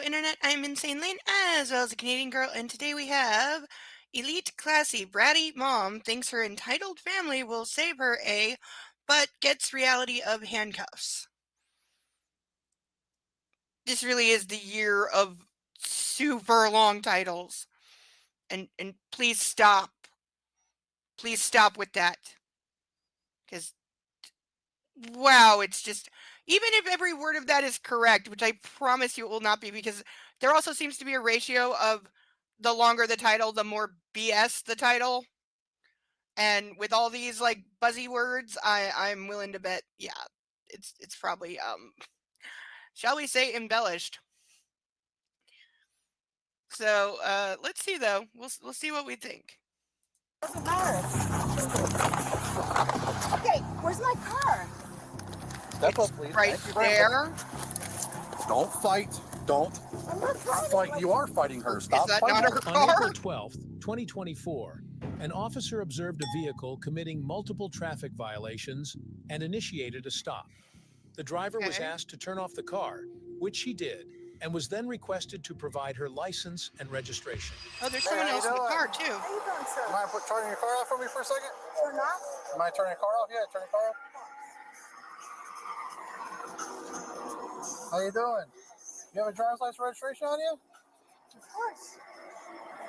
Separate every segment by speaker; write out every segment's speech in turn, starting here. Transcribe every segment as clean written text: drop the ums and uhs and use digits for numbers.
Speaker 1: Internet. I'm Insane Lane, as well as a Canadian girl, and today we have elite, classy, bratty mom thinks her entitled family will save her but gets reality of handcuffs. This really is the year of super long titles. And please stop. Please stop with that. Because, wow, it's just... Even if every word of that is correct, which I promise you it will not be, because there also seems to be a ratio of the longer the title, the more BS the title. And with all these like buzzy words, I'm willing to bet, yeah, it's probably shall we say embellished. So let's see though. We'll see what we think.
Speaker 2: Doesn't matter. Okay, where's my car?
Speaker 3: Step up, please.
Speaker 1: Right there.
Speaker 3: Don't fight. Don't
Speaker 2: I'm not
Speaker 3: fight.
Speaker 2: fighting.
Speaker 3: You are fighting her. Stop
Speaker 1: Is that
Speaker 3: fighting
Speaker 1: not
Speaker 3: her.
Speaker 1: her car?
Speaker 4: On April 12th, 2024, an officer observed a vehicle committing multiple traffic violations and initiated a stop. The driver was
Speaker 1: Okay.
Speaker 4: asked to turn off the car, which she did, and was then requested to provide her license and registration.
Speaker 1: Oh, there's
Speaker 3: Hey,
Speaker 1: someone
Speaker 3: how you
Speaker 1: else in the
Speaker 3: doing?
Speaker 1: car too.
Speaker 2: How you doing, sir?
Speaker 3: You mind turning your car off for me for a second?
Speaker 2: Turn off?
Speaker 3: You mind turning your car off? Yeah, turn your car off. How you doing? You have a driver's license registration on you?
Speaker 2: Of course.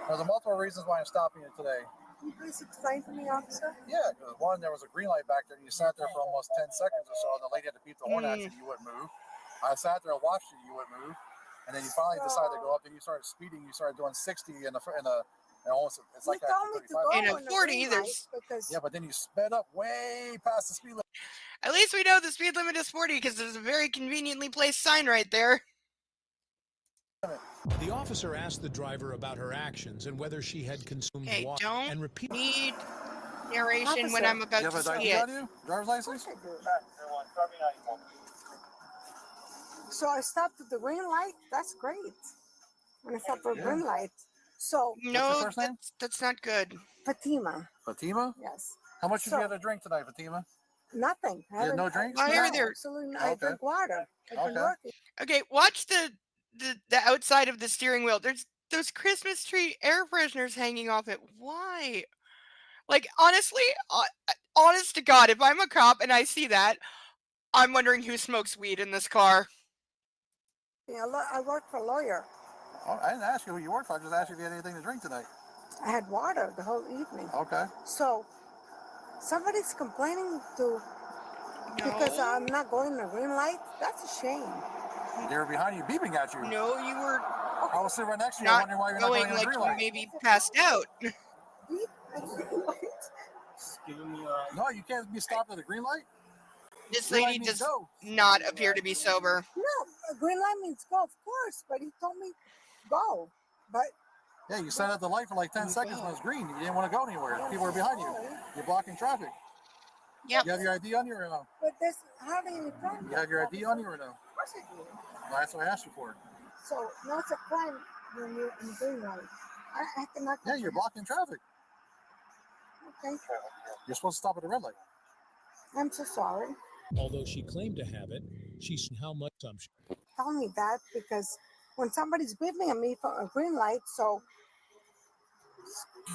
Speaker 3: There's multiple reasons why I'm stopping you today.
Speaker 2: Can you please explain to me, officer?
Speaker 3: Yeah, because one, there was a green light back there, and you sat there for almost 10 seconds or so, and the lady had to beat the horn at you, and you wouldn't move. I sat there and watched you, you wouldn't move. And then you finally decided to go up, and you started speeding, you started doing 60 in almost, it's like
Speaker 2: You told me to go
Speaker 1: In a
Speaker 2: on the
Speaker 1: 40,
Speaker 2: green
Speaker 1: there's...
Speaker 2: light because
Speaker 3: Yeah, but then you sped up way past the speed limit.
Speaker 1: At least we know the speed limit is 40 because there's a very conveniently placed sign right there.
Speaker 4: The officer asked the driver about her actions and whether she had consumed
Speaker 1: Hey,
Speaker 4: water
Speaker 1: don't
Speaker 4: and repeated.
Speaker 1: need narration when
Speaker 2: Officer,
Speaker 1: I'm about
Speaker 3: You
Speaker 1: to
Speaker 3: have an
Speaker 1: see
Speaker 3: ID
Speaker 1: it.
Speaker 3: on you? Driver's license?
Speaker 2: I do. So I stopped at the green light. That's great. When I stopped at the green light. So
Speaker 1: No,
Speaker 3: first name?
Speaker 1: that's not good.
Speaker 2: Fatima.
Speaker 3: Fatima?
Speaker 2: Yes.
Speaker 3: How much did
Speaker 2: So-
Speaker 3: you have to drink tonight, Fatima?
Speaker 2: Nothing.
Speaker 3: You had no drinks?
Speaker 1: Why
Speaker 2: No,
Speaker 1: are there...
Speaker 2: absolutely not. I
Speaker 3: Okay.
Speaker 2: drink water. I've been
Speaker 3: Okay.
Speaker 2: working.
Speaker 1: Okay, watch the outside of the steering wheel. There's those Christmas tree air fresheners hanging off it. Why? Like, honestly, honest to God, if I'm a cop and I see that, I'm wondering who smokes weed in this car.
Speaker 2: Yeah, I work for a lawyer.
Speaker 3: Oh, I didn't ask you who you worked for. I just asked you if you had anything to drink tonight.
Speaker 2: I had water the whole evening.
Speaker 3: Okay.
Speaker 2: So somebody's complaining because
Speaker 1: No,
Speaker 2: I'm not going the green light. That's a shame.
Speaker 3: They were behind you, beeping at you.
Speaker 1: no, you were
Speaker 3: I was sitting right next to you,
Speaker 1: not
Speaker 3: wondering why you're not
Speaker 1: going
Speaker 3: going in the
Speaker 1: like
Speaker 3: green
Speaker 1: you
Speaker 3: light.
Speaker 1: maybe passed out.
Speaker 2: Beep at the green light.
Speaker 3: No, you can't be stopped at the green light.
Speaker 1: This
Speaker 3: Green light
Speaker 1: lady
Speaker 3: means
Speaker 1: does
Speaker 3: go.
Speaker 1: not appear to be sober.
Speaker 2: No, a green light means go, of course. But he told me go. But
Speaker 3: Yeah, you sat at the light for like 10 seconds when it was green. You didn't want to go anywhere. People were behind you. You're blocking traffic.
Speaker 1: Yep.
Speaker 3: You have your ID on you or no?
Speaker 2: but there's hardly any crime.
Speaker 3: You have your ID on you or no?
Speaker 2: Of course I do.
Speaker 3: Well, that's what I asked you for.
Speaker 2: So no, it's a crime when you're in green light. I cannot.
Speaker 3: Yeah, you're blocking traffic.
Speaker 2: Okay.
Speaker 3: You're supposed to stop at the red light.
Speaker 2: I'm so sorry.
Speaker 4: Although she claimed to have it, she said how much assumption.
Speaker 2: Tell me that because when somebody's beeping at me for a green light, so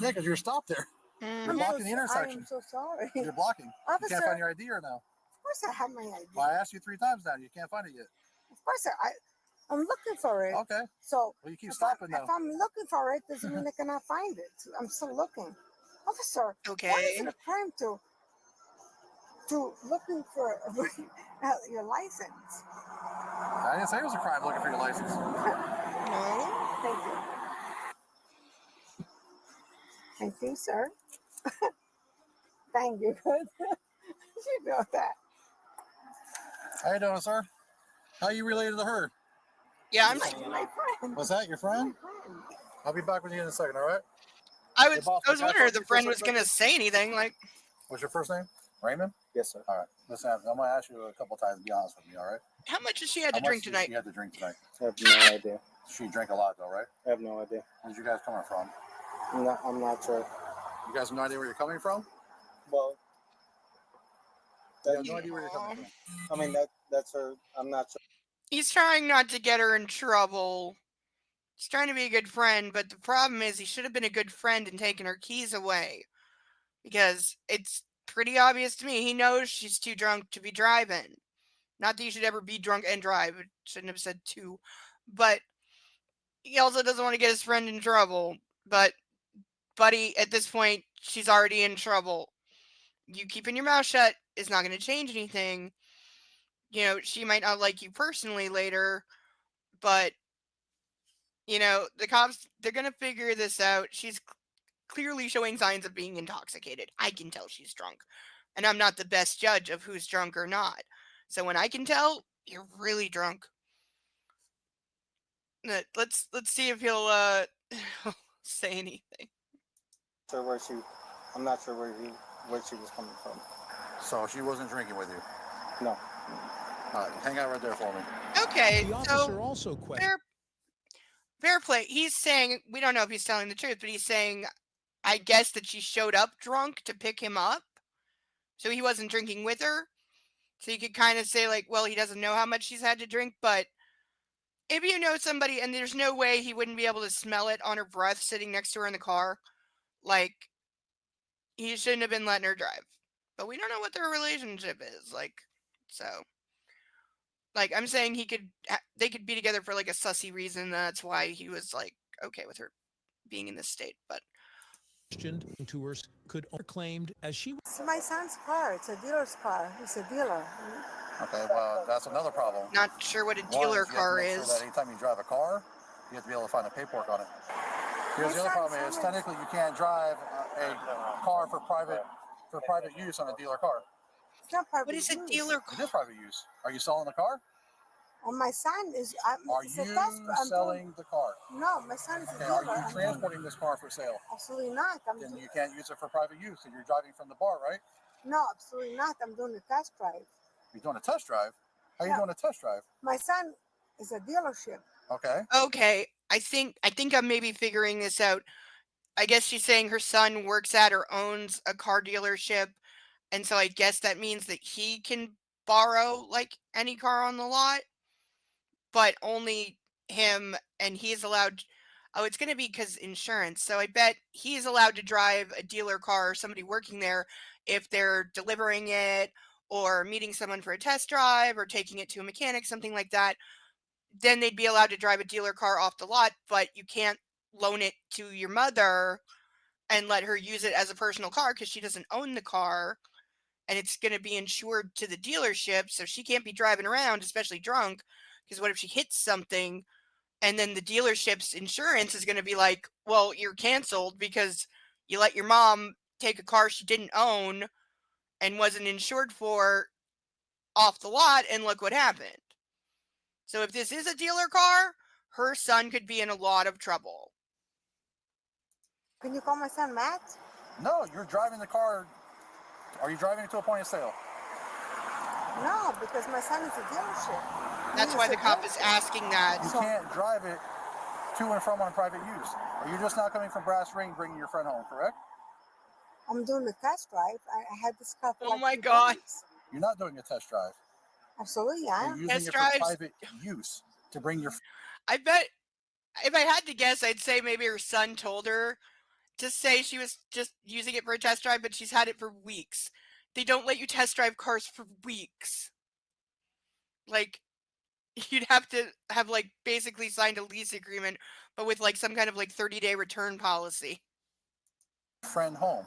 Speaker 3: Yeah, because you're stopped there.
Speaker 1: Mhm.
Speaker 3: You're blocking the intersection.
Speaker 2: I'm so sorry.
Speaker 3: You're blocking. You
Speaker 2: Officer,
Speaker 3: can't find your ID or no?
Speaker 2: of course I have my ID.
Speaker 3: Well, I asked you 3 times now. You can't find it yet.
Speaker 2: Of course I'm looking for it.
Speaker 3: Okay.
Speaker 2: So
Speaker 3: Well, you keep
Speaker 2: if
Speaker 3: stopping
Speaker 2: if
Speaker 3: though.
Speaker 2: I'm looking for it, doesn't mean I cannot find it. I'm still looking. Officer, why
Speaker 1: Okay.
Speaker 2: is it a crime to looking for your license?
Speaker 3: I didn't say it was a crime looking for your license.
Speaker 1: No.
Speaker 2: Thank you. Thank you, sir. Thank you. You know that.
Speaker 3: How you doing, sir? How you related to her?
Speaker 1: Yeah, I'm.
Speaker 2: My friend.
Speaker 3: Was that your friend? I'll be back with you in a second, all right?
Speaker 1: I
Speaker 3: Hey,
Speaker 1: was
Speaker 3: boss, can I
Speaker 1: wondering
Speaker 3: talk
Speaker 1: if
Speaker 3: to
Speaker 1: the
Speaker 3: you for a
Speaker 1: friend was
Speaker 3: second?
Speaker 1: gonna say anything. Like,
Speaker 3: What's your first name? Raymond?
Speaker 5: Yes, sir.
Speaker 3: All right. Listen, I'm going to ask you a couple times. Be honest with me, all right?
Speaker 1: how much has she had
Speaker 3: How
Speaker 1: to
Speaker 3: much
Speaker 1: drink
Speaker 3: did
Speaker 1: tonight?
Speaker 3: she had to drink tonight?
Speaker 5: I have no idea.
Speaker 3: She drank a lot, though, right?
Speaker 5: I have no idea.
Speaker 3: Where's you guys coming from?
Speaker 5: I'm not sure.
Speaker 3: You guys have no idea where you're coming from?
Speaker 5: Well,
Speaker 3: You have no idea where you're coming from.
Speaker 5: I mean that's her. I'm not sure.
Speaker 1: He's trying not to get her in trouble. He's trying to be a good friend, but the problem is he should have been a good friend and taken her keys away. Because it's pretty obvious to me he knows she's too drunk to be driving. Not that you should ever be drunk and drive. It shouldn't have said two. But he also doesn't want to get his friend in trouble. But, buddy, at this point, she's already in trouble. You keeping your mouth shut is not going to change anything. You know, she might not like you personally later, but, you know, the cops, they're going to figure this out. She's clearly showing signs of being intoxicated. I can tell she's drunk. And I'm not the best judge of who's drunk or not. So when I can tell, you're really drunk. Let's see if he'll say anything.
Speaker 5: So where she, I'm not sure where she was coming from.
Speaker 3: So she wasn't drinking with you.
Speaker 5: No.
Speaker 3: Hang out right there for me.
Speaker 1: Okay,
Speaker 4: The officer
Speaker 1: so
Speaker 4: also questioned.
Speaker 1: fair play. He's saying, we don't know if he's telling the truth, but he's saying, I guess that she showed up drunk to pick him up. So he wasn't drinking with her. So you could kind of say, like, well, he doesn't know how much she's had to drink, but if you know somebody, and there's no way he wouldn't be able to smell it on her breath sitting next to her in the car, like, he shouldn't have been letting her drive. But we don't know what their relationship is, like, so. Like, I'm saying they could be together for, like, a sussy reason. That's why he was, like, okay with her being in this state, but.
Speaker 4: Tours could claimed as she
Speaker 2: It's my son's car. It's a dealer's car. He's a dealer.
Speaker 3: Okay, well, that's another problem.
Speaker 1: Not sure what a
Speaker 3: One
Speaker 1: dealer
Speaker 3: is you have to
Speaker 1: car
Speaker 3: make
Speaker 1: is.
Speaker 3: sure that anytime you drive a car, you have to be able to find the paperwork on it. Here's the other problem is technically you can't drive a car for private use on a dealer car.
Speaker 2: It's not private
Speaker 1: What is a
Speaker 2: use.
Speaker 1: dealer
Speaker 3: It is
Speaker 1: car?
Speaker 3: private use. Are you selling the car?
Speaker 2: And my son is.
Speaker 3: Are you selling the car?
Speaker 2: No, my son is a
Speaker 3: Okay,
Speaker 2: dealer.
Speaker 3: are you transporting this car for sale?
Speaker 2: Absolutely not.
Speaker 3: Then you can't use it for private use. And you're driving from the bar, right?
Speaker 2: No, absolutely not. I'm doing a test drive.
Speaker 3: You're doing a test drive? How are you doing a test drive?
Speaker 2: My son is a dealership.
Speaker 3: Okay.
Speaker 1: Okay, I think I'm maybe figuring this out. I guess she's saying her son works at or owns a car dealership, and so I guess that means that he can borrow, like, any car on the lot, but only him, and he's allowed. Oh, it's going to be because insurance. So I bet he's allowed to drive a dealer car or somebody working there if they're delivering it or meeting someone for a test drive or taking it to a mechanic, something like that. Then they'd be allowed to drive a dealer car off the lot, but you can't loan it to your mother and let her use it as a personal car because she doesn't own the car, and it's going to be insured to the dealership, so she can't be driving around, especially drunk, because what if she hits something, and then the dealership's insurance is going to be like, well, you're canceled because you let your mom take a car she didn't own and wasn't insured for off the lot, and look what happened. So if this is a dealer car, her son could be in a lot of trouble.
Speaker 2: Can you call my son Matt?
Speaker 3: No, you're driving the car. Are you driving it to a point of sale?
Speaker 2: No, because my son is a dealership.
Speaker 1: That's why the cop is asking that.
Speaker 3: You can't drive it to and from on private use. Are you just now coming from Brass Ring bringing your friend home, correct?
Speaker 2: I'm doing a test drive. I had this car for
Speaker 1: Oh
Speaker 2: like
Speaker 1: my
Speaker 2: 2
Speaker 1: God.
Speaker 2: days.
Speaker 3: You're not doing a test drive.
Speaker 2: Absolutely, I
Speaker 3: You're
Speaker 2: am.
Speaker 3: using
Speaker 1: Test
Speaker 3: it
Speaker 1: drives?
Speaker 3: for private use to bring your.
Speaker 1: I bet if I had to guess, I'd say maybe her son told her to say she was just using it for a test drive, but she's had it for weeks. They don't let you test drive cars for weeks. Like, you'd have to have, like, basically signed a lease agreement, but with, like, some kind of, like, 30-day return policy.
Speaker 3: Friend home.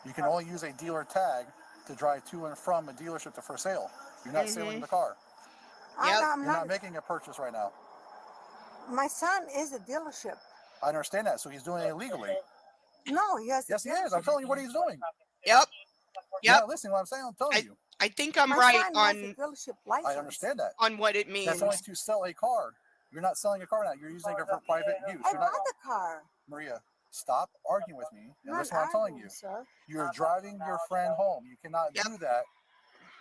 Speaker 3: You can only use a dealer tag to drive to and from a dealership to for sale. You're not selling the car.
Speaker 1: Yep.
Speaker 2: I'm
Speaker 3: You're not making a purchase right now.
Speaker 2: My son is a dealership.
Speaker 3: I understand that. So he's doing it illegally.
Speaker 2: No, he has.
Speaker 3: Yes, he is. I'm telling you what he's doing.
Speaker 1: Yep.
Speaker 3: You're
Speaker 1: Yep.
Speaker 3: not listening to what I'm saying. I'm telling you.
Speaker 1: I think I'm
Speaker 2: My
Speaker 1: right
Speaker 2: son
Speaker 1: on
Speaker 2: has a dealership license.
Speaker 3: I understand that.
Speaker 1: on what it means.
Speaker 3: That's only to sell a car. You're not selling a car now. You're using it for private use.
Speaker 2: I
Speaker 3: You're not.
Speaker 2: bought the car.
Speaker 3: Maria, stop arguing with me. And
Speaker 2: I'm
Speaker 3: listen what I'm telling you.
Speaker 2: Sir.
Speaker 3: You're driving your friend home. You cannot do that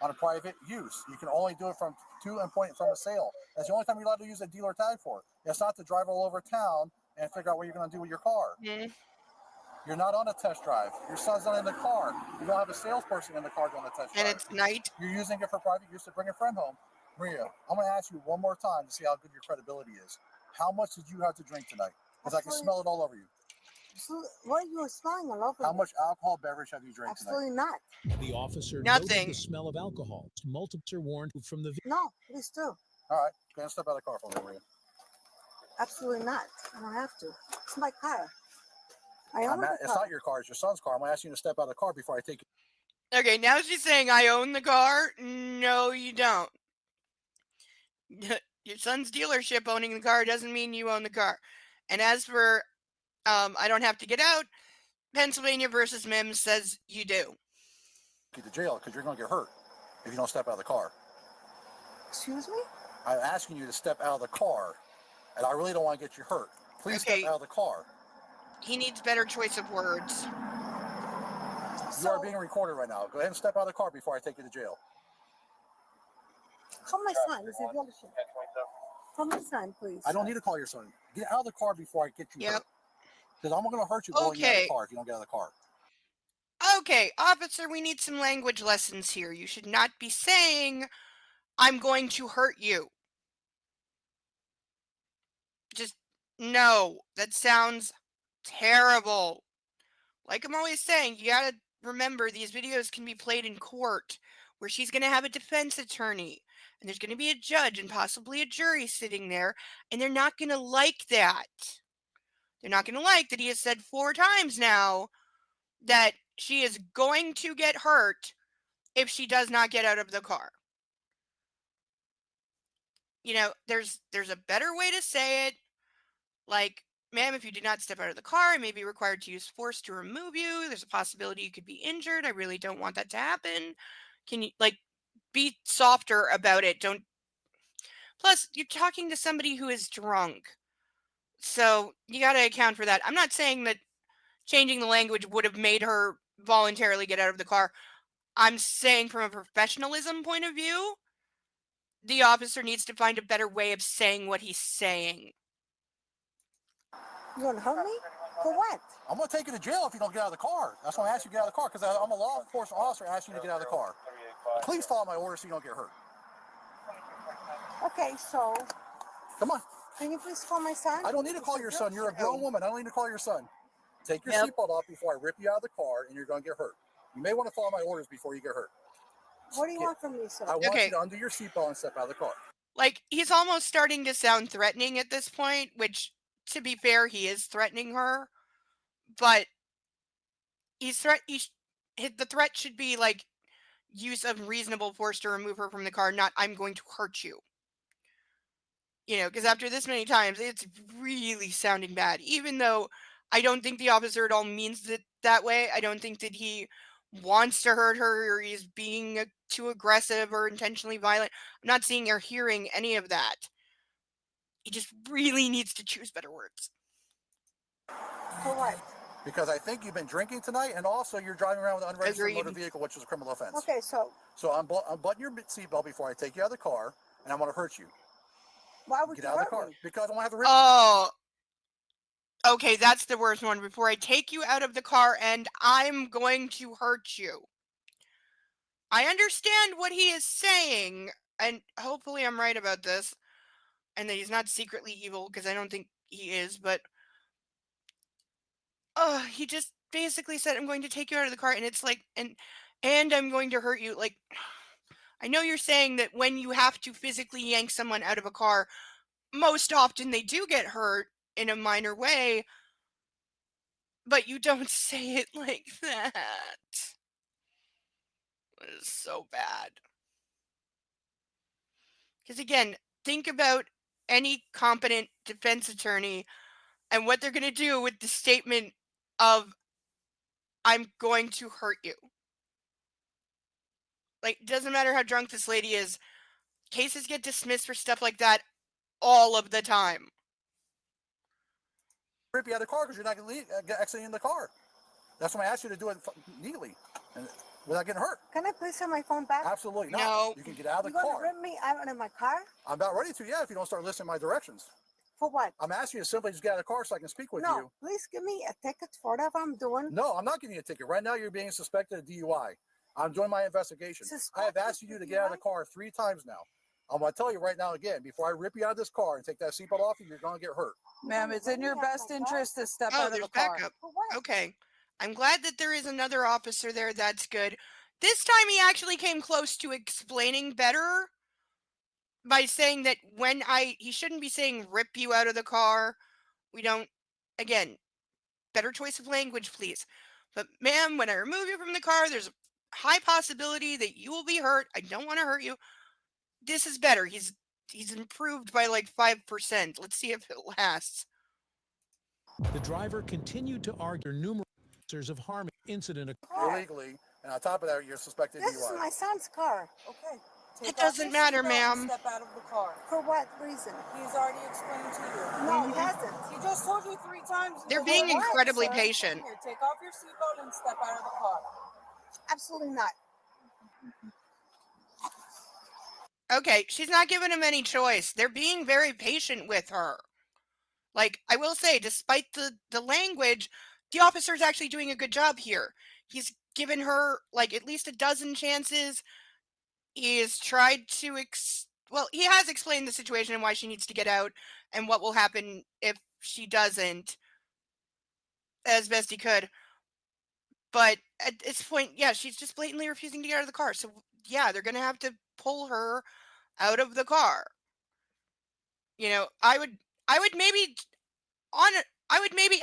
Speaker 3: on a private use. You can only do it from to and point from a sale. That's the only time you're allowed to use a dealer tag for it. It's not to drive all over town and figure out what you're going to do with your car.
Speaker 1: Mhm.
Speaker 3: You're not on a test drive. Your son's not in the car. You don't have a salesperson in the car doing the test drive.
Speaker 1: And it's night.
Speaker 3: You're using it for private use to bring a friend home. Maria, I'm going to ask you one more time to see how good your credibility is. How much did you have to drink tonight? Because I can smell it all over you.
Speaker 2: What are you smelling all over?
Speaker 3: How much alcohol beverage have you drank
Speaker 2: Absolutely
Speaker 3: tonight?
Speaker 2: not.
Speaker 4: The officer noted
Speaker 1: Nothing.
Speaker 4: the smell of alcohol. Multiple are warned from the
Speaker 2: No, please do.
Speaker 3: All right, go ahead and step out of the car for me, will you?
Speaker 2: Absolutely not. I don't have to. It's my car. I own the
Speaker 3: It's
Speaker 2: car.
Speaker 3: not your car, it's your son's car. I'm going to ask you to step out of the car before I take you.
Speaker 1: Okay, now she's saying I own the car. No, you don't. Your son's dealership owning the car doesn't mean you own the car. And as for I don't have to get out, Pennsylvania versus Mims says you do.
Speaker 3: You to jail because you're going to get hurt if you don't step out of the car.
Speaker 2: Excuse me?
Speaker 3: I'm asking you to step out of the car, and I really don't want to get you hurt. Please step out of the car.
Speaker 1: He needs better choice of words.
Speaker 3: You are being recorded right now. Go ahead and step out of the car before I take you to jail.
Speaker 2: Call my son. It's a dealership. Call my son, please.
Speaker 3: I don't need to call your son. Get out of the car before I get you hurt. Because I'm going to hurt you going out of the car if you don't get out of the car.
Speaker 1: Okay, officer, we need some language lessons here. You should not be saying, I'm going to hurt you. Just, no, that sounds terrible. Like I'm always saying, you gotta remember these videos can be played in court where she's gonna have a defense attorney and there's gonna be a judge and possibly a jury sitting there, and they're not gonna like that. They're not gonna like that he has said 4 times now that she is going to get hurt if she does not get out of the car. You know, there's a better way to say it. Like, ma'am, if you do not step out of the car, I may be required to use force to remove you. There's a possibility you could be injured. I really don't want that to happen. Can you, like, be softer about it? Don't. Plus, you're talking to somebody who is drunk. So you got to account for that. I'm not saying that changing the language would have made her voluntarily get out of the car. I'm saying from a professionalism point of view, the officer needs to find a better way of saying what he's saying.
Speaker 2: You want to hurt me? For what?
Speaker 3: I'm going to take you to jail if you don't get out of the car. That's why I asked you to get out of the car, because I'm a law enforcement officer asking you to get out of the car. Please follow my orders so you don't get hurt.
Speaker 2: Okay, so...
Speaker 3: Come on.
Speaker 2: Can you please call my son?
Speaker 3: I don't need to call your son. You're a grown woman. I don't need to call your son. Take your seatbelt off before I rip you out of the car, and you're going to get hurt. You may want to follow my orders before you get hurt.
Speaker 2: What do you want from me, sir?
Speaker 3: I want you to undo your seatbelt and step out of the car.
Speaker 1: Like, he's almost starting to sound threatening at this point, which, to be fair, he is threatening her. But the threat should be, like, use of reasonable force to remove her from the car, not I'm going to hurt you. You know, because after this many times, it's really sounding bad. Even though I don't think the officer at all means it that way. I don't think that he wants to hurt her or he's being too aggressive or intentionally violent. I'm not seeing or hearing any of that. He just really needs to choose better words.
Speaker 2: For what?
Speaker 3: Because I think you've been drinking tonight, and also you're driving around with an unregistered motor vehicle, which is a criminal offense.
Speaker 2: Okay, so...
Speaker 3: So I'm buttoning your seatbelt before I take you out of the car, and I'm going to hurt you.
Speaker 2: Why would
Speaker 3: Get
Speaker 2: you
Speaker 3: out of the
Speaker 2: hurt
Speaker 3: car.
Speaker 2: me?
Speaker 3: Because I want to have to rip.
Speaker 1: Oh, okay, that's the worst one. Before I take you out of the car and I'm going to hurt you. I understand what he is saying, and hopefully I'm right about this, and that he's not secretly evil, because I don't think he is, but he just basically said, I'm going to take you out of the car, and it's like, and I'm going to hurt you. Like, I know you're saying that when you have to physically yank someone out of a car, most often they do get hurt in a minor way, but you don't say it like that. It is so bad. Because again, think about any competent defense attorney and what they're going to do with the statement of, I'm going to hurt you. Like, it doesn't matter how drunk this lady is. Cases get dismissed for stuff like that all of the time.
Speaker 3: Rip you out of the car because you're not going to exit in the car. That's why I asked you to do it neatly and without getting hurt.
Speaker 2: Can I please have my phone back?
Speaker 3: Absolutely not.
Speaker 1: No.
Speaker 3: You can get out of the
Speaker 2: You're
Speaker 3: car.
Speaker 2: going to rip me out of my car?
Speaker 3: I'm about ready to, yeah, if you don't start listening to my directions.
Speaker 2: For what?
Speaker 3: I'm asking you to simply just get out of the car so I can speak with you.
Speaker 2: No, please give me a ticket for whatever I'm doing.
Speaker 3: No, I'm not giving you a ticket. Right now, you're being suspected of DUI. I'm doing my investigation. I have asked you to get out of the car 3 times now. I'm going to tell you right now again, before I rip you out of this car and take that seatbelt off you, you're going to get hurt.
Speaker 6: Ma'am, it's in your best interest to step
Speaker 1: Oh,
Speaker 6: out of
Speaker 1: there's
Speaker 6: the car.
Speaker 1: backup. Okay. I'm glad that there is another officer there. That's good. This time he actually came close to explaining better by saying that he shouldn't be saying rip you out of the car. We don't, again, better choice of language, please. But ma'am, when I remove you from the car, there's a high possibility that you will be hurt. I don't want to hurt you. This is better. He's improved by like 5%. Let's see if it lasts.
Speaker 4: The driver continued to argue numerous officers of harming incident.
Speaker 3: Illegally, and on top of that, you're suspected
Speaker 2: This is
Speaker 3: DUI.
Speaker 2: my son's car.
Speaker 6: Okay.
Speaker 1: It doesn't matter, ma'am.
Speaker 6: Step out of the car.
Speaker 2: For what reason?
Speaker 6: He's already explained to you.
Speaker 2: No, he hasn't.
Speaker 6: He just told you 3 times.
Speaker 1: They're
Speaker 6: For
Speaker 1: being
Speaker 6: what,
Speaker 1: incredibly
Speaker 6: sir?
Speaker 1: patient.
Speaker 6: Here, take off your seatbelt and step out of the car.
Speaker 2: Absolutely not.
Speaker 1: Okay, she's not giving him any choice. They're being very patient with her. Like, I will say, despite the language, the officer's actually doing a good job here. He's given her, like, at least a dozen chances. He has tried to, he has explained the situation and why she needs to get out and what will happen if she doesn't, as best he could. But at this point, yeah, she's just blatantly refusing to get out of the car. So, yeah, they're going to have to pull her out of the car. You know, I would maybe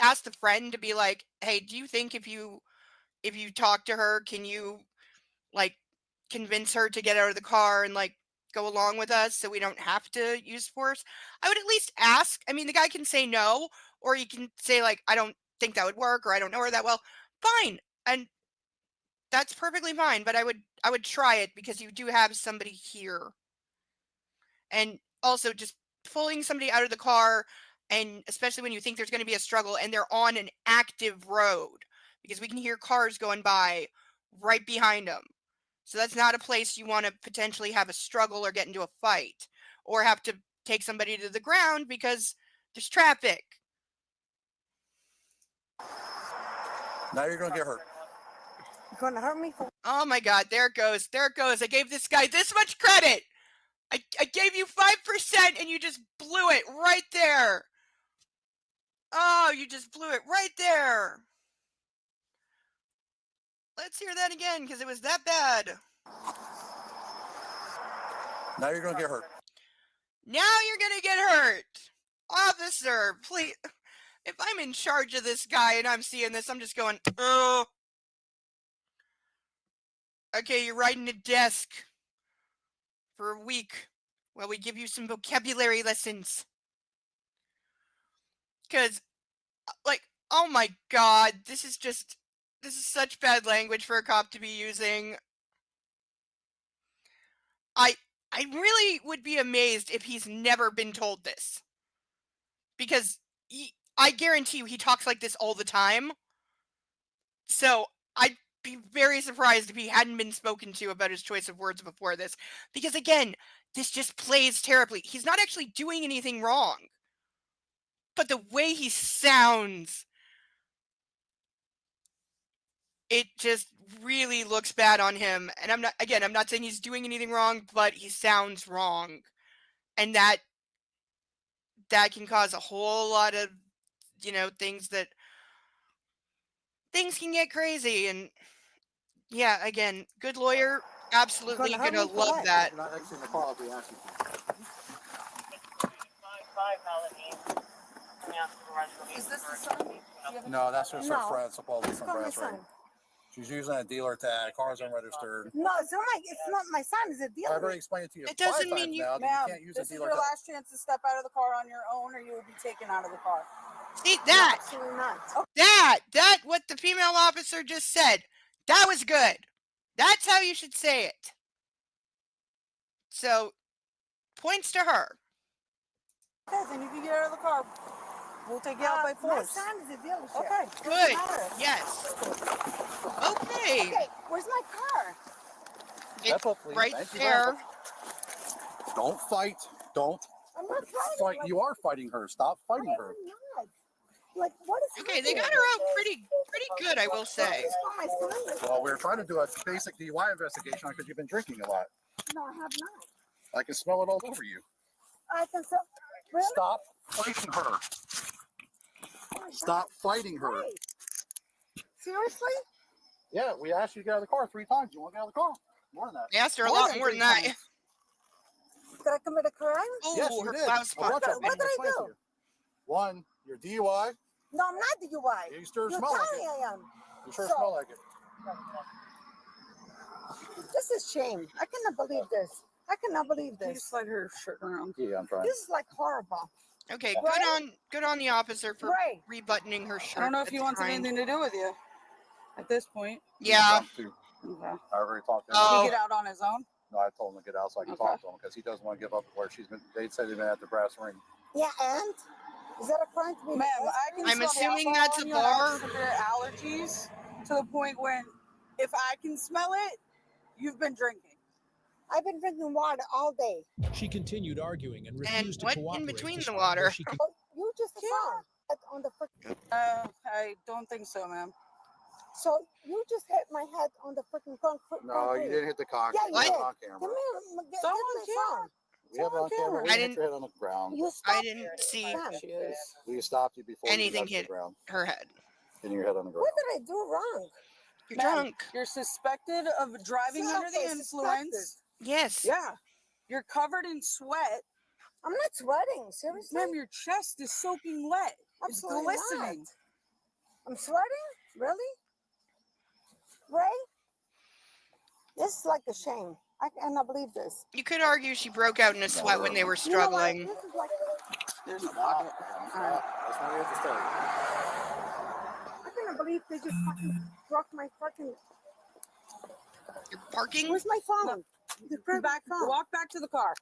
Speaker 1: ask the friend to be like, hey, do you think if you talk to her, can you like convince her to get out of the car and like go along with us so we don't have to use force? I would at least ask. I mean, the guy can say no, or he can say like, I don't think that would work, or I don't know her that well. Fine. And that's perfectly fine, but I would try it because you do have somebody here. And also just pulling somebody out of the car, and especially when you think there's going to be a struggle and they're on an active road, because we can hear cars going by right behind them. So that's not a place you want to potentially have a struggle or get into a fight or have to take somebody to the ground because there's traffic.
Speaker 3: Now you're going to get hurt.
Speaker 2: You're going to hurt me?
Speaker 1: Oh my God, there it goes. There it goes. I gave this guy this much credit. I gave you 5% and you just blew it right there. Oh, you just blew it right there. Let's hear that again because it was that bad.
Speaker 3: Now you're going to get hurt.
Speaker 1: Now you're going to get hurt. Officer, please. If I'm in charge of this guy and I'm seeing this, I'm just going, oh. Okay, you're riding a desk for a week while we give you some vocabulary lessons. Because, like, oh my God, this is such bad language for a cop to be using. I really would be amazed if he's never been told this. Because I guarantee you he talks like this all the time. So I'd be very surprised if he hadn't been spoken to about his choice of words before this. Because again, this just plays terribly. He's not actually doing anything wrong. But the way he sounds, it just really looks bad on him. And I'm not saying he's doing anything wrong, but he sounds wrong. And that can cause a whole lot of, things can get crazy. And yeah, again, good lawyer, absolutely gonna love that.
Speaker 3: You're not exiting the car, I'll be asking you.
Speaker 6: Is this the son?
Speaker 3: No, that's just her
Speaker 2: No.
Speaker 3: friend, supposedly from
Speaker 2: Call my
Speaker 3: Bratty.
Speaker 2: son.
Speaker 3: She's using a dealer tag. Car's unregistered.
Speaker 2: No, it's not my son. It's a
Speaker 3: I've
Speaker 2: dealer.
Speaker 3: already explained it to you
Speaker 1: It doesn't
Speaker 3: 5
Speaker 1: mean
Speaker 3: times
Speaker 1: you-
Speaker 3: now that
Speaker 6: Ma'am,
Speaker 3: you can't use
Speaker 6: this
Speaker 3: a
Speaker 6: is
Speaker 3: dealer
Speaker 6: your
Speaker 3: tag.
Speaker 6: last chance to step out of the car on your own, or you will be taken out of the car.
Speaker 1: See that?
Speaker 2: Absolutely not.
Speaker 1: That what the female officer just said. That was good. That's how you should say it. So, points to her.
Speaker 6: Okay, then you can get out of the car. We'll take you out by
Speaker 2: My
Speaker 6: force.
Speaker 2: son is a dealership.
Speaker 6: Okay.
Speaker 2: Doesn't
Speaker 1: Good.
Speaker 2: matter.
Speaker 1: Yes. Okay.
Speaker 2: Okay, where's my car?
Speaker 1: It's
Speaker 3: Step up, please.
Speaker 1: right
Speaker 3: Thank you very
Speaker 1: there.
Speaker 3: much. Don't fight. Don't
Speaker 2: I'm not trying
Speaker 3: fight.
Speaker 2: to.
Speaker 3: You are fighting her. Stop fighting her.
Speaker 2: I'm not. Like, what is
Speaker 1: Okay, they got
Speaker 2: happening?
Speaker 1: her out pretty good, I will say.
Speaker 2: It's not my son.
Speaker 3: Well, we're trying to do a basic DUI investigation because you've been drinking a lot.
Speaker 2: No, I have not.
Speaker 3: I can smell it all over you.
Speaker 2: I can so really.
Speaker 3: Stop fighting her.
Speaker 2: Oh my
Speaker 3: Stop
Speaker 2: God.
Speaker 3: fighting her.
Speaker 2: Wait. Seriously?
Speaker 3: Yeah, we asked you to get out of the car 3 times. You want to get out of the car? More than that.
Speaker 1: I asked her a
Speaker 6: More
Speaker 1: lot
Speaker 6: than
Speaker 1: more than
Speaker 6: 3
Speaker 1: that.
Speaker 6: times.
Speaker 2: Did I commit a crime?
Speaker 1: Oh,
Speaker 3: Yes, you
Speaker 1: her
Speaker 3: did.
Speaker 1: blouse
Speaker 3: A bunch
Speaker 1: popped
Speaker 3: of
Speaker 1: open.
Speaker 3: them.
Speaker 2: What did I
Speaker 3: Explain to
Speaker 2: do?
Speaker 3: you. 1, your DUI.
Speaker 2: No, I'm not DUI.
Speaker 3: You sure
Speaker 2: You
Speaker 3: smell
Speaker 2: tell
Speaker 3: like
Speaker 2: me
Speaker 3: it.
Speaker 2: I am.
Speaker 3: You sure
Speaker 2: So-
Speaker 3: smell like it.
Speaker 2: This is shame. I cannot believe this. I cannot believe
Speaker 6: You
Speaker 2: this.
Speaker 6: slide her shirt around.
Speaker 3: Yeah, I'm trying.
Speaker 2: This is like horrible.
Speaker 1: Okay,
Speaker 2: Right?
Speaker 1: good on the officer for
Speaker 2: Right.
Speaker 1: rebuttoning her shirt.
Speaker 6: I don't know if he
Speaker 1: That's
Speaker 6: wants
Speaker 1: kind.
Speaker 6: anything to do with you at this point.
Speaker 1: Yeah.
Speaker 6: Okay.
Speaker 3: I already talked to him.
Speaker 6: Did
Speaker 1: Oh.
Speaker 6: he get out on his own?
Speaker 3: No, I told him to get out so I can
Speaker 6: Okay.
Speaker 3: talk to him because he doesn't want to give up where she's been. They said they've been at the brass ring.
Speaker 2: Yeah, and is that a crime to be?
Speaker 6: Ma'am, I can
Speaker 1: I'm
Speaker 6: smell
Speaker 1: assuming
Speaker 6: the alcohol
Speaker 1: that's a
Speaker 6: on you and
Speaker 1: bar.
Speaker 6: I have severe allergies to the point when if I can smell it, you've been drinking.
Speaker 2: I've been drinking water all day.
Speaker 4: She continued arguing and refused to
Speaker 1: what
Speaker 4: cooperate.
Speaker 1: in between the
Speaker 4: despite
Speaker 1: water?
Speaker 4: where she could-
Speaker 2: Oh, you just found it on the freaking.
Speaker 6: I don't think so, ma'am.
Speaker 2: So you just hit my head on the freaking concrete.
Speaker 3: No, you didn't hit the concrete.
Speaker 2: Yeah, you
Speaker 3: We have
Speaker 2: did.
Speaker 3: it on
Speaker 2: Give
Speaker 3: camera.
Speaker 2: me, give
Speaker 6: So
Speaker 2: me
Speaker 6: on
Speaker 2: my
Speaker 6: camera.
Speaker 2: phone.
Speaker 3: We have it on camera. We
Speaker 1: I
Speaker 3: didn't hit
Speaker 1: didn't-
Speaker 3: your head on the ground.
Speaker 2: You
Speaker 1: I
Speaker 2: stopped.
Speaker 1: didn't see
Speaker 2: Ma'am,
Speaker 6: She is.
Speaker 3: We stopped you before
Speaker 1: anything
Speaker 3: you got to
Speaker 1: hit
Speaker 3: the ground.
Speaker 1: her head.
Speaker 3: Hitting your head on the ground.
Speaker 2: What did I do wrong?
Speaker 1: You're
Speaker 6: Ma'am,
Speaker 1: drunk.
Speaker 6: You're suspected of driving
Speaker 2: Yeah,
Speaker 6: under the
Speaker 2: okay,
Speaker 6: influence.
Speaker 1: Yes.
Speaker 6: Yeah. You're covered in sweat.
Speaker 2: I'm not sweating. Seriously?
Speaker 6: Ma'am, your chest is soaking wet. It's
Speaker 2: Absolutely
Speaker 6: glistening.
Speaker 2: not. I'm sweating? Really? Ray? This is like a shame. I cannot believe this.
Speaker 1: You could argue she broke out in a sweat when they were
Speaker 2: You know what?
Speaker 1: struggling.
Speaker 2: This is like.
Speaker 6: There's no
Speaker 3: Stop.
Speaker 6: pocket.
Speaker 3: That's what we have to start.
Speaker 2: I cannot believe they just fucking broke my fucking.
Speaker 1: You're parking?
Speaker 2: Where's my phone? They broke my
Speaker 6: Back,
Speaker 2: phone.
Speaker 6: walk back to the car.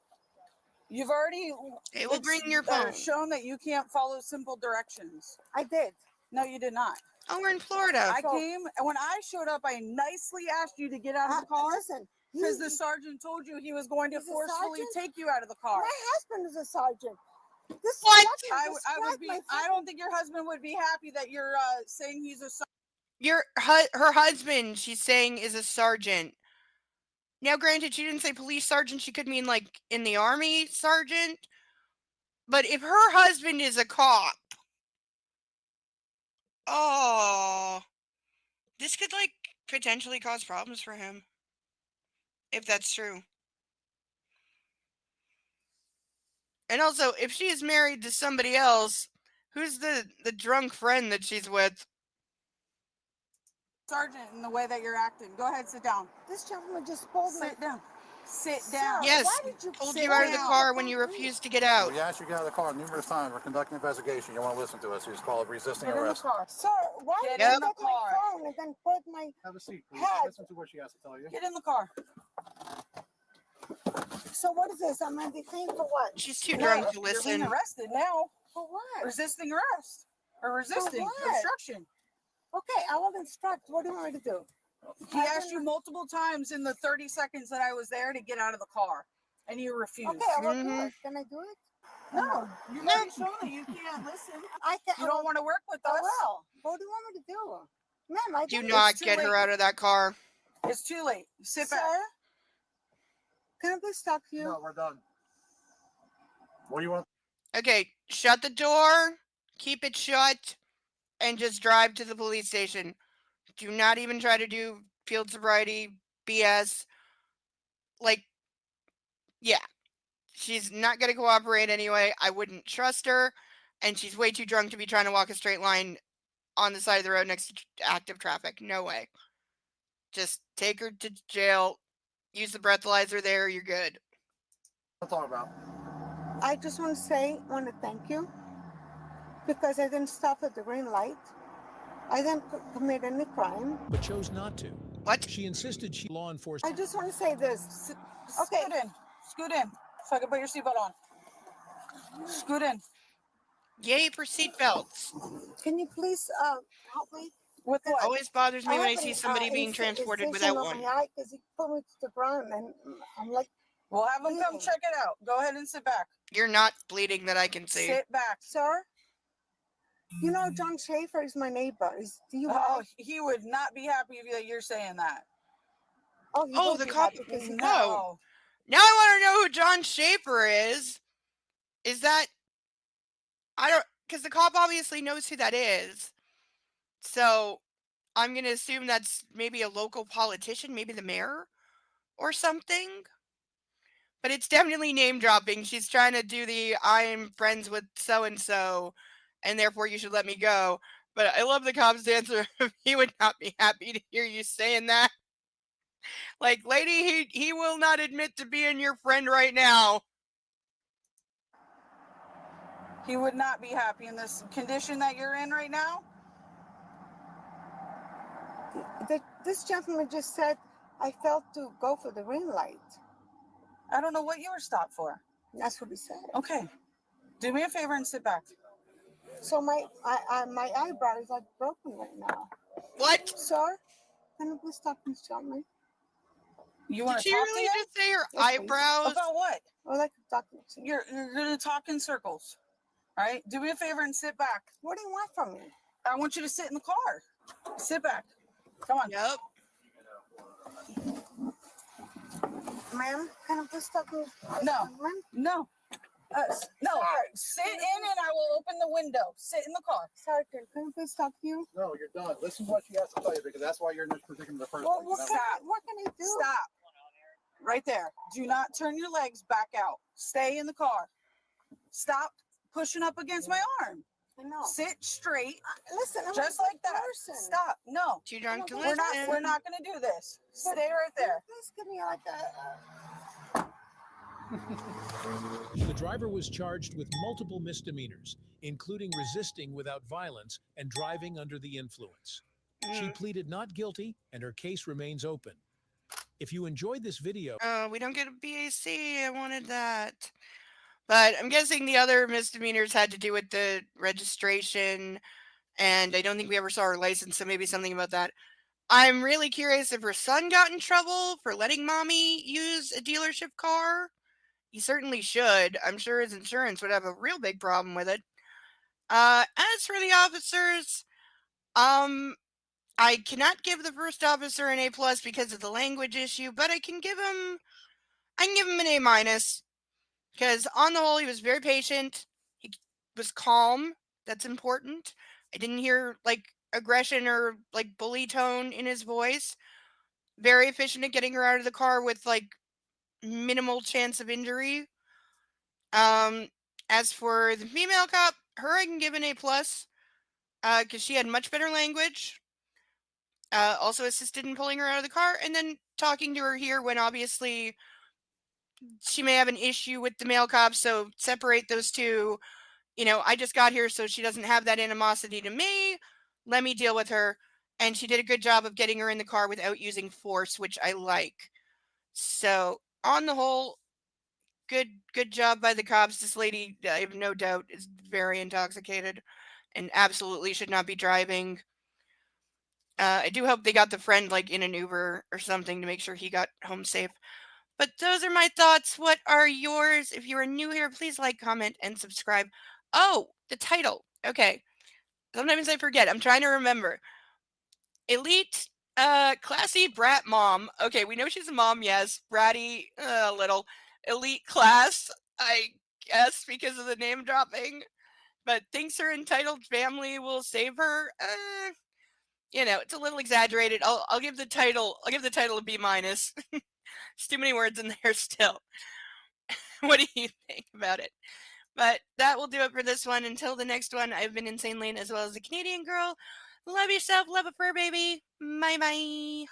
Speaker 6: You've already
Speaker 1: It will
Speaker 6: it's,
Speaker 1: bring your phone.
Speaker 6: shown that you can't follow simple directions.
Speaker 2: I did.
Speaker 6: No, you did not.
Speaker 1: Oh, we're in Florida.
Speaker 6: I came, and when I showed up, I nicely asked you to get out of the car
Speaker 2: Listen,
Speaker 6: because the sergeant told you he was going to
Speaker 2: He's a
Speaker 6: forcefully
Speaker 2: sergeant?
Speaker 6: take you out of the car.
Speaker 2: my husband is a sergeant. This
Speaker 1: What?
Speaker 2: fucking
Speaker 6: I
Speaker 2: just
Speaker 6: would
Speaker 2: grabbed
Speaker 6: be.
Speaker 2: my
Speaker 6: I
Speaker 2: phone.
Speaker 6: don't think your husband would be happy that you're saying he's a
Speaker 1: Her husband, she's saying, is a sergeant. Now, granted, she didn't say police sergeant. She could mean like in the army sergeant. But if her husband is a cop, oh, this could like potentially cause problems for him. If that's true. And also, if she is married to somebody else, who's the drunk friend that she's with?
Speaker 6: sergeant in the way that you're acting. Go ahead, sit down.
Speaker 2: This gentleman just pulled my.
Speaker 6: Sit down. Sit
Speaker 2: Sir,
Speaker 6: down.
Speaker 1: Yes,
Speaker 2: why did you
Speaker 1: pulled
Speaker 2: sit
Speaker 1: you out of the
Speaker 2: down?
Speaker 1: car when you refused to get out.
Speaker 3: We asked you to get out of the car numerous times. We're conducting an investigation. You want to listen to us. It's called resisting
Speaker 6: Get in the
Speaker 3: arrest.
Speaker 6: car.
Speaker 2: Sir, why
Speaker 6: Get
Speaker 2: did you
Speaker 6: in the
Speaker 2: take my
Speaker 6: car.
Speaker 2: phone and then put my.
Speaker 3: Have a seat, please.
Speaker 2: Head.
Speaker 3: Listen to what she has to tell you.
Speaker 6: Get in the car.
Speaker 2: So what is this? I'm detained for what?
Speaker 1: She's too
Speaker 6: No,
Speaker 1: drunk to
Speaker 6: You're being
Speaker 1: listen.
Speaker 6: arrested now.
Speaker 2: For what?
Speaker 6: Resisting arrest or resisting
Speaker 2: what?
Speaker 6: obstruction.
Speaker 2: Okay, I will instruct. What do you want me to do?
Speaker 6: He asked you multiple times in the 30 seconds that I was there to get out of the car, and you refused.
Speaker 2: Okay, I will do
Speaker 1: Mhm.
Speaker 2: it. Can I do it?
Speaker 6: No, you've already shown that you can't listen.
Speaker 2: I can.
Speaker 6: You don't want to work with
Speaker 2: I
Speaker 6: us.
Speaker 2: will. What do you want me to do? Ma'am, I
Speaker 1: Do
Speaker 2: didn't-
Speaker 1: not
Speaker 6: too
Speaker 1: get her
Speaker 6: late.
Speaker 1: out of that car.
Speaker 6: It's too late. Sit back.
Speaker 2: Sir, can I please talk to you?
Speaker 3: No, we're done. What do you want?
Speaker 1: Okay, shut the door, keep it shut, and just drive to the police station. Do not even try to do field sobriety BS. Like, yeah. She's not going to cooperate anyway. I wouldn't trust her. And she's way too drunk to be trying to walk a straight line on the side of the road next to active traffic. No way. Just take her to jail. Use the breathalyzer there. You're good.
Speaker 3: What to talk about?
Speaker 2: I just want to thank you because I didn't stop at the green light. I didn't commit any crime.
Speaker 4: but chose not to.
Speaker 1: What?
Speaker 4: She insisted she law
Speaker 2: I
Speaker 4: enforcement.
Speaker 2: just want to say this. Okay.
Speaker 6: Scoot in. Scoot in. So I can put your seatbelt on. Scoot in.
Speaker 1: Yay for seatbelts.
Speaker 2: Can you please help me?
Speaker 6: With what?
Speaker 1: Always bothers me when I
Speaker 2: have
Speaker 1: see
Speaker 2: an,
Speaker 1: somebody being transported
Speaker 2: incision
Speaker 1: without
Speaker 2: on
Speaker 1: one.
Speaker 2: my eye because he put me to the ground and I'm like,
Speaker 6: We'll have them come
Speaker 2: Bleeding.
Speaker 6: check it out. Go ahead and sit back.
Speaker 1: You're not bleeding that I can see.
Speaker 6: Sit back.
Speaker 2: sir, you know John Schaefer is my neighbor. Do you?
Speaker 6: Oh, he would not be happy if that you're saying that.
Speaker 2: Oh, he
Speaker 1: Oh,
Speaker 2: will
Speaker 1: the
Speaker 2: be
Speaker 1: cop-
Speaker 2: happy because he-
Speaker 1: No. Now I want to know who John Schaefer is. Is that, I don't, because the cop obviously knows who that is. So I'm going to assume that's maybe a local politician, maybe the mayor or something. But it's definitely name dropping. She's trying to do the I'm friends with so and so, and therefore you should let me go. But I love the cop's answer. He would not be happy to hear you saying that. Like, lady, he will not admit to being your friend right now.
Speaker 6: He would not be happy in this condition that you're in right now.
Speaker 2: This gentleman just said I failed to go for the green light.
Speaker 6: I don't know what you were stopped for.
Speaker 2: That's what he said.
Speaker 6: Okay. Do me a favor and sit back.
Speaker 2: So my eyebrow is like broken right now.
Speaker 1: What?
Speaker 2: Sir, can you please talk to this gentleman?
Speaker 6: You want
Speaker 1: Did
Speaker 6: to
Speaker 1: she
Speaker 6: talk
Speaker 1: really
Speaker 6: to him?
Speaker 1: just say her
Speaker 2: Yes, please.
Speaker 1: eyebrows?
Speaker 6: About what?
Speaker 2: I would like to talk to you.
Speaker 6: You're gonna talk in circles. All right. Do me a favor and sit back.
Speaker 2: What do you want from me?
Speaker 6: I want you to sit in the car. Sit back. Come on.
Speaker 1: Yep.
Speaker 2: Ma'am, can you please talk to this
Speaker 6: No.
Speaker 2: gentleman?
Speaker 6: No. No. Sit in and I will open the window. Sit in the car.
Speaker 2: Sergeant, can you please talk to you?
Speaker 3: No, you're done. Listen to what she has to tell you because that's why you're in this predicament in the first
Speaker 2: Well,
Speaker 3: place.
Speaker 2: what can I do?
Speaker 6: Stop. Right there. Do not turn your legs back out. Stay in the car. Stop pushing up against my arm.
Speaker 2: I know.
Speaker 6: Sit straight.
Speaker 2: Listen, I'm
Speaker 6: Just
Speaker 2: a
Speaker 6: like that.
Speaker 2: person.
Speaker 6: Stop. No.
Speaker 1: Too drunk to
Speaker 6: We're
Speaker 1: listen.
Speaker 6: not gonna do this. Stay right there.
Speaker 2: Please give me like a.
Speaker 4: The driver was charged with multiple misdemeanors, including resisting without violence and driving under the influence. She pleaded not guilty, and her case remains open. If you enjoyed this video...
Speaker 1: We don't get a BAC. I wanted that. But I'm guessing the other misdemeanors had to do with the registration, and I don't think we ever saw her license, so maybe something about that. I'm really curious if her son got in trouble for letting mommy use a dealership car. He certainly should. I'm sure his insurance would have a real big problem with it. As for the officers, I cannot give the first officer an A+ because of the language issue, but I can give him an A-, because on the whole he was very patient. He was calm. That's important. I didn't hear like aggression or like bully tone in his voice. Very efficient at getting her out of the car with like minimal chance of injury. As for the female cop, her I can give an A+, because she had much better language. Also assisted in pulling her out of the car and then talking to her here when obviously she may have an issue with the male cop, so separate those two. You know, I just got here so she doesn't have that animosity to me. Let me deal with her. And she did a good job of getting her in the car without using force, which I like. So, on the whole, good job by the cops. This lady, I have no doubt, is very intoxicated and absolutely should not be driving. I do hope they got the friend like in an Uber or something to make sure he got home safe. But those are my thoughts. What are yours? If you are new here, please like, comment, and subscribe. Oh, the title. Okay. Sometimes I forget. I'm trying to remember. Elite, classy brat mom. Okay, we know she's a mom, yes. Bratty, a little. Elite class, I guess, because of the name dropping. But thinks her entitled family will save her. You know, it's a little exaggerated. I'll give the title a B-. It's too many words in there still. What do you think about it? But that will do it for this one. Until the next one, I've been Insane Lane as well as the Canadian Girl. Love yourself, love a fur baby. Bye bye.